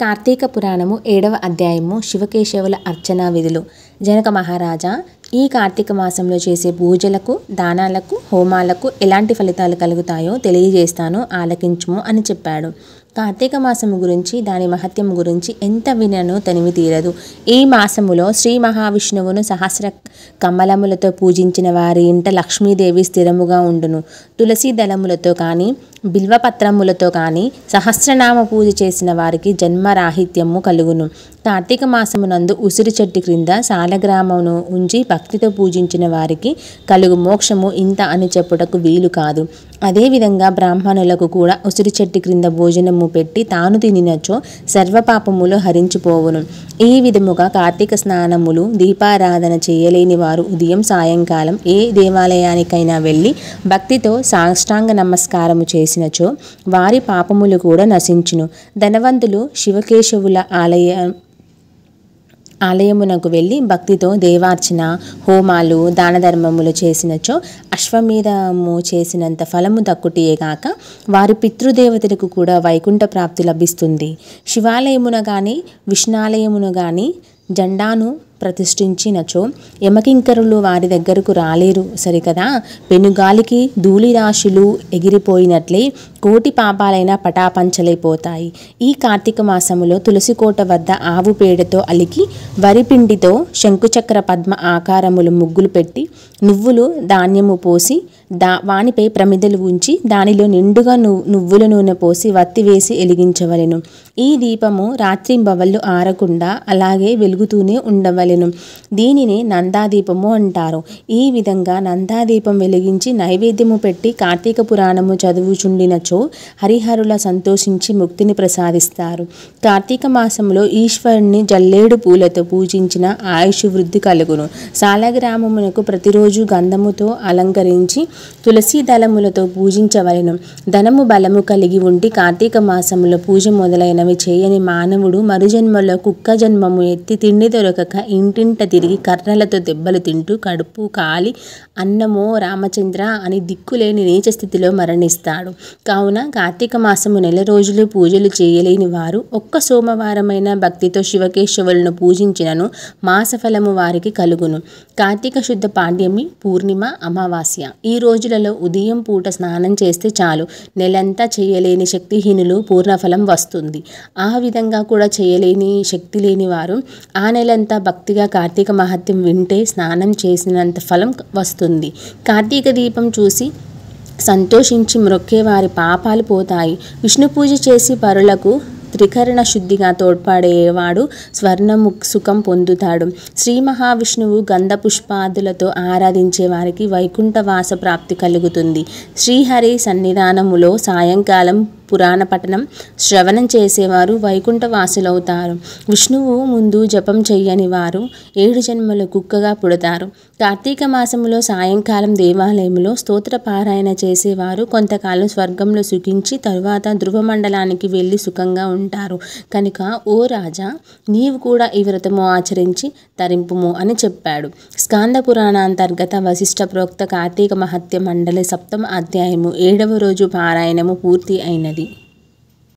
కార్తీక పురాణము 7వ అధ్యాయము శివకేశవుల అర్చనా విధులు. జనక మహారాజా, ఈ కార్తీక మాసంలో చేసే పూజలకు, దానాలకు, హోమాలకు ఎలాంటి ఫలితాలు కలుగుతాయో తెలియజేస్తాను, ఆలకించుము అని చెప్పాడు. కార్తీక మాసము గురించి, దాని మహత్యం గురించి ఎంత వినను తనివి తీరదు. ఈ మాసములో శ్రీ మహావిష్ణువును సహస్ర కమలములతో పూజించిన వారి ఇంట లక్ష్మీదేవి స్థిరముగా ఉండును. తులసి దళములతో కానీ, బిల్వపత్రములతో కానీ సహస్రనామ పూజ చేసిన వారికి జన్మరాహిత్యము కలుగును. కార్తీక మాసమునందు ఉసిరి చెట్టు క్రింద సాలగ్రామమును ఉంచి భక్తితో పూజించిన వారికి కలుగు మోక్షము ఇంత అని చెప్పుటకు వీలు కాదు. అదేవిధంగా బ్రాహ్మణులకు కూడా ఉసిరి చెట్టు క్రింద భోజనము పెట్టి తాను తినినచో సర్వపాపములు హరించిపోవును. ఈ విధముగా కార్తీక స్నానములు, దీపారాధన చేయలేని వారు ఉదయం సాయంకాలం ఏ దేవాలయానికైనా వెళ్ళి భక్తితో సాష్టాంగ నమస్కారము చేసినచో వారి పాపములు కూడా నశించును. ధనవంతులు శివకేశవుల ఆలయమునకు వెళ్ళి భక్తితో దేవార్చన, హోమాలు, దాన ధర్మములు చేసినచో అశ్వమేధము చేసినంత ఫలము దక్కుటియే కాక వారి పితృదేవతలకు కూడా వైకుంఠ ప్రాప్తి లభిస్తుంది. శివాలయమున కానీ, విష్ణాలయమును కానీ జెండాను ప్రతిష్ఠించినచో యమకింకరులు వారి దగ్గరకు రాలేరు సరికదా. పెనుగాలికి ధూళి రాశులు ఎగిరిపోయినట్లే కోటి పాపాలైన పటాపంచలైపోతాయి. ఈ కార్తీక మాసములో తులసికోట వద్ద ఆవు పేడతో అలికి వరిపిండితో శంకుచక్ర పద్మ ఆకారములు ముగ్గులు పెట్టి నువ్వులు ధాన్యము పోసి వానిపై ప్రమిదలు ఉంచి దానిలో నిండుగా నువ్వుల నూనె పోసి వత్తి వేసి వెలిగించవలెను. ఈ దీపము రాత్రింబవళ్ళు ఆరకుండా అలాగే వెలుగుతూనే ఉండవలెను. దీనిని నందాదీపము అంటారు. ఈ విధంగా నందాదీపం వెలిగించి నైవేద్యము పెట్టి కార్తీక పురాణము చదువుచుండినచో హరిహరుల సంతోషించి ముక్తిని ప్రసాదిస్తారు. కార్తీక మాసంలో ఈశ్వరుని జల్లేడు పూలతో పూజించిన ఆయుష్ వృద్ధి కలుగును. సాలగ్రామమునకు ప్రతిరోజు గంధముతో అలంకరించి తులసి దళములతో పూజించవలెను. ధనము బలము కలిగి ఉండి కార్తీక మాసంలో పూజ మొదలైనవి చేయని మానవుడు మరుజన్మలో కుక్క జన్మము ఎత్తి తిండి దొరకక ఇంటింట తిరిగి కర్రలతో దెబ్బలు తింటూ కడుపు కాలి అన్నమో రామచంద్ర అని దిక్కులేని నీచ స్థితిలో మరణిస్తాడు. కావున కార్తీక మాసము నెల రోజులు పూజలు చేయలేని వారు ఒక్క సోమవారమైన భక్తితో శివకేశవులను పూజించినను మాసఫలము వారికి కలుగును. కార్తీక శుద్ధ పాడ్యమి, పూర్ణిమ, అమావాస్య ఈ రోజులలో ఉదయం పూట స్నానం చేస్తే చాలు నెలంతా చేయలేని శక్తిహీనులు పూర్ణఫలం వస్తుంది. ఆ విధంగా కూడా చేయలేని శక్తి లేని వారు ఆ నెలంతా భక్తిగా కార్తీక మహత్యం వింటే స్నానం చేసినంత ఫలం వస్తుంది. కార్తీక దీపం చూసి సంతోషించి మ్రొక్కే వారి పాపాలు పోతాయి. విష్ణు పూజ చేసి పరులకు త్రికరణ శుద్ధిగా తోడ్పడేవాడు స్వర్ణము సుఖం పొందుతాడు. శ్రీ మహావిష్ణువు గంధ పుష్పాదులతో ఆరాధించే వారికి వైకుంఠ వాస ప్రాప్తి కలుగుతుంది. శ్రీహరి సన్నిధానములో సాయంకాలం పురాణ పఠనం, శ్రవణం చేసేవారు వైకుంఠ వాసులవుతారు. విష్ణువు ముందు జపం చెయ్యని వారు 7 జన్మలు కుక్కగా పుడతారు. కార్తీక మాసములో సాయంకాలం దేవాలయంలో స్తోత్ర పారాయణ చేసేవారు కొంతకాలం స్వర్గంలో సుఖించి తరువాత ధ్రువమండలానికి వెళ్ళి సుఖంగా ఉంటారు. కనుక ఓ రాజా, నీవు కూడా ఈ వ్రతము ఆచరించి తరింపుము అని చెప్పాడు. స్కాంద పురాణాంతర్గత వశిష్ఠ ప్రోక్త కార్తీక మహత్య మండలి 7వ అధ్యాయము 7వ రోజు పారాయణము పూర్తి అయినది.